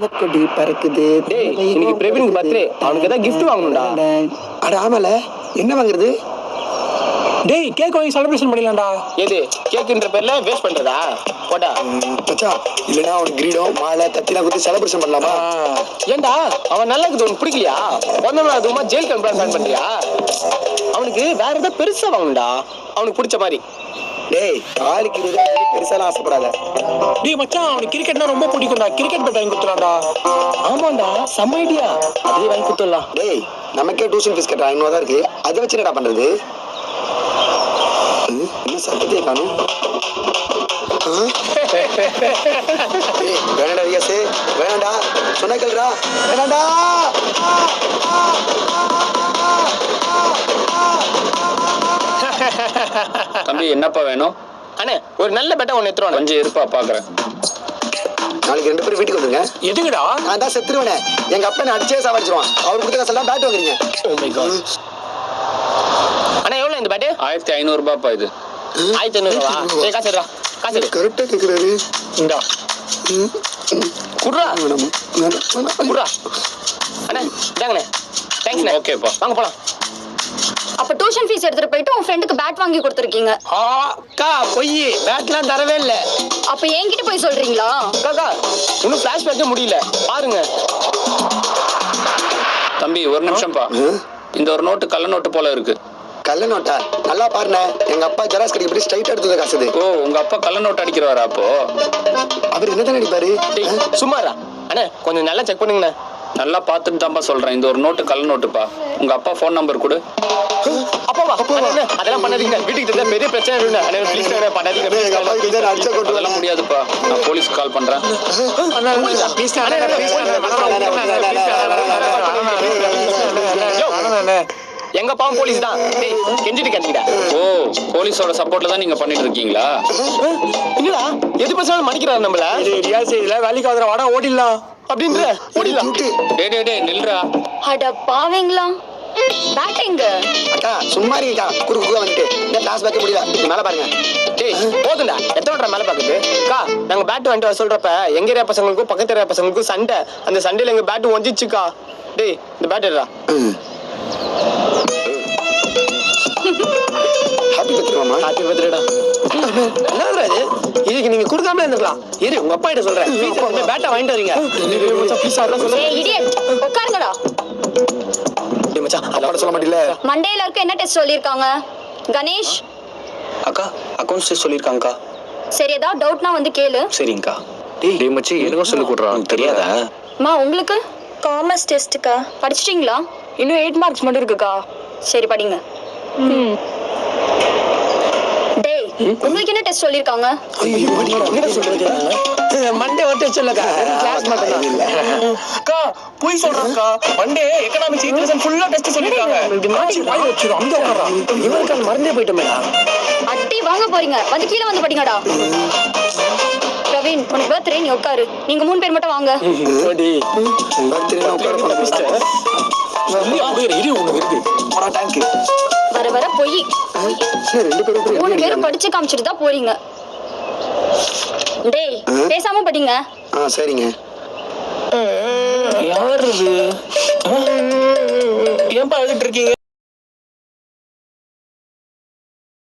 கொடி பறக்குது. டேய், இன்னைக்கு பிரவீனுக்கு பர்த்டே. அவனுக்கு ஏதாவது gift வாங்கணும்டா. அட ஆமால, என்ன வாங்குறது? டேய், கேக் வாங்கி செலிப்ரேஷன் பண்ணிடலாம்டா. எது கேக்குன்ற பேர்ல வேஸ்ட் பண்றதா? போடா. மச்சான், இல்லனா அவனுக்கு கிரீடம் மாலை தட்டிலாம் கொடுத்து செலிப்ரேஷன் பண்ணலாமா? ஏன்டா அவன் நல்லா இருக்குது உனக்கு பிடிக்கலையா? ஒன்னொன்னு அதுமா ஜெயில் கம்பெனி பிளான் பண்றியா? அவனுக்கு வேற ஏதாவது பெருசா வாங்கணும்டா, அவனுக்கு பிடிச்ச மாதிரி. டேய், ஆளுக்கு 20 பெருசாலாம் ஆசைப்படாத. டேய் மச்சான், அவனுக்கு கிரிக்கெட்னா ரொம்ப பிடிக்கும்டா. கிரிக்கெட் பேட் வாங்கி கொடுத்துலாம்டா. ஆமாண்டா, செம்ம ஐடியா. அதே வாங்கி கொடுத்துடலாம். டேய், நமக்கே டியூஷன் ஃபீஸ் கட்ட 500 தான் இருக்கு. அதை வச்சு என்னடா பண்றது? என்ன சத்தத்தையே காணும்? வேணாடா விகாஸ், வேணாண்டா, சொன்ன கேளுடா, வேணாண்டா. தம்பி, என்னப்பா வேணும்? அண்ணே, ஒரு நல்ல பெட்டா ஒன்னு எடுத்துருவானே. கொஞ்சம் இருப்பா, பாக்குறேன். நாளைக்கு 2 பேரும் வீட்டுக்கு வந்துருங்க. எதுக்குடா? நான் தான் செத்துருவேனே. எங்க அப்பா நான் அடிச்சே சாவடிச்சிருவான். அவர் கொடுத்த காசெல்லாம் பேட் வாங்குறீங்க. Oh my God. அண்ணா எவ்வளவு இந்த பேட்டு? 1500 ரூபாய்ப்பா இது. 1500 ரூபா. ஏய், காசு எடுடா, காசு எடு. கரெக்டா கேக்குறாரு. இந்தா குடுறா, குடுறா. அண்ணா இந்தாங்கண்ணே. தேங்க்ஸ்ண்ணே. ஓகேப்பா. வாங்க போலாம். அப்ப டியூஷன் ஃபீஸ் எடுத்துட்டு போயிட்டு உன் ஃப்ரெண்டுக்கு பேட் வாங்கி கொடுத்துருக்கீங்க. அக்கா பொய், பேட்லாம் தரவே இல்ல. அப்ப என்கிட்ட போய் சொல்றீங்களா? அக்கா இன்னும் ஃபிளாஷ்பேக்கே முடியல, பாருங்க. தம்பி, ஒரு நிமிஷம்ப்பா. இந்த ஒரு நோட்டு கள்ள நோட்டு போல இருக்கு. கள்ள நோட்டா? நல்லா பாருண்ணே. எங்க அப்பா ஜெராக்ஸ் கடைக்கு போய் ஸ்ட்ரைட்டா எடுத்தது காசு இது. ஓ, உங்க அப்பா கள்ள நோட்டு அடிக்கிறவாரா? அப்போ அவர் என்னதான் அடிப்பாரு? டேய் சும்மாரா. அண்ணே கொஞ்சம் நல்லா செக் பண்ணுங்கண்ணே. நல்லா பார்த்துட்டு தான்ப்பா சொல்றேன். இந்த ஒரு நோட்டு கள்ள நோட்டுப்பா. உங்க அப்பா ஃபோன் நம்பர் கொடு. அப்பாவா? அண்ணே அதெல்லாம் பண்ணாதீங்க. வீட்டுக்கு தெரிஞ்சா பெரிய பிரச்சனை இருக்குண்ணே. அண்ணே ப்ளீஸ் பண்ணாதீங்க. எங்க அப்பா கிட்ட அடிச்ச கொண்டு அதெல்லாம் முடியாதுப்பா. நான் போலீஸ்க்கு கால் பண்றேன். எங்க பாவம் போலீஸ் தான். கெஞ்சிட்டு கட்டிக்கிட்டா. ஓ, போலீஸோட சப்போர்ட்ல தான் நீங்க பண்ணிட்டு இருக்கீங்களா? இல்லடா, எது பேசினாலும் மன்னிக்கிறாரு நம்மள. இல்ல வேலைக்கு வந்துட வாடா, ஓடிடலாம் அப்படின்ற ஓடிடலாம். டேய் நில்றா. அட பாவீங்களா, பேட் எங்க? அக்கா சும்மா இருக்கா, குறுக்கு வந்துட்டு இந்த கிளாஸ் வைக்க முடியல. இது மேல பாருங்க. டேய் போதுண்டா, எத்தனை மேல பாக்குது. அக்கா நாங்க பேட் வாங்கிட்டு வர சொல்றப்ப எங்க ஏரியா பசங்களுக்கும் பக்கத்து ஏரியா பசங்களுக்கும் சண்டை. அந்த சண்டையில எங்க பேட் ஒஞ்சிச்சுக்கா. டேய் இந்த பேட் எடுடா. ஹாப்பி பர்த்டே மாமா. ஹாப்பி பர்த்டேடா. என்னடா இது? இதுக்கு நீங்க கொடுக்காம இருந்திருக்கலாம். இரு உங்க அப்பா கிட்ட சொல்றேன். பேட்டா வாங்கிட்டு வரீங்க. ப்ளீஸ் அதெல்லாம் சொல்லுங்க. ஏய் இடியட், உட்காருங்கடா. டேய் மச்சான் அதோட சொல்ல மாட்டீல. மண்டேல இருக்க என்ன டெஸ்ட் சொல்லிருக்காங்க? கணேஷ் அக்கா, அக்கௌண்ட்ஸ் டெஸ்ட் சொல்லிருக்காங்கக்கா. சரி, ஏதாவது டவுட்னா வந்து கேளு. சரிங்கக்கா. டேய் மச்சி, எனக்கும் சொல்லி கொடுறான். தெரியாதா? அம்மா உங்களுக்கு காமர்ஸ் டெஸ்ட்டுக்கா படிச்சிட்டீங்களா? இன்னும் 8 மார்க்ஸ் மட்டும் இருக்குக்கா. சரி படிங்க. டேய் உங்களுக்கு என்ன டெஸ்ட் சொல்லிருக்காங்க? மண்டே ஒரு சொல்லுங்க. கிளாஸ் மட்டும் தான். அக்கா போய் சொல்றாங்கக்கா. மண்டே எக்கனாமிக்ஸ் இங்கிலீஷ் ஃபுல்லா டெஸ்ட் சொல்லிருக்காங்க. இவனுக்கு மறந்தே போயிட்டோமே. அட்டி வாங்க போறீங்க, வந்து கீழே வந்து படிங்கடா. பிரவீன், உனக்கு பர்த்டே, நீ உட்காரு. நீங்க 3 பேர் மட்டும் வாங்க. பர்த்டே உட்கார போறேன். வர வர போய் 2 பேரும் 3 பேரும் படிச்சு காமிச்சிட்டு தான் போறீங்க. டேய் பேசாம படிங்க. சரிங்க. யாரு இது? ஏன்பா எழுதிட்டு இருக்கீங்க?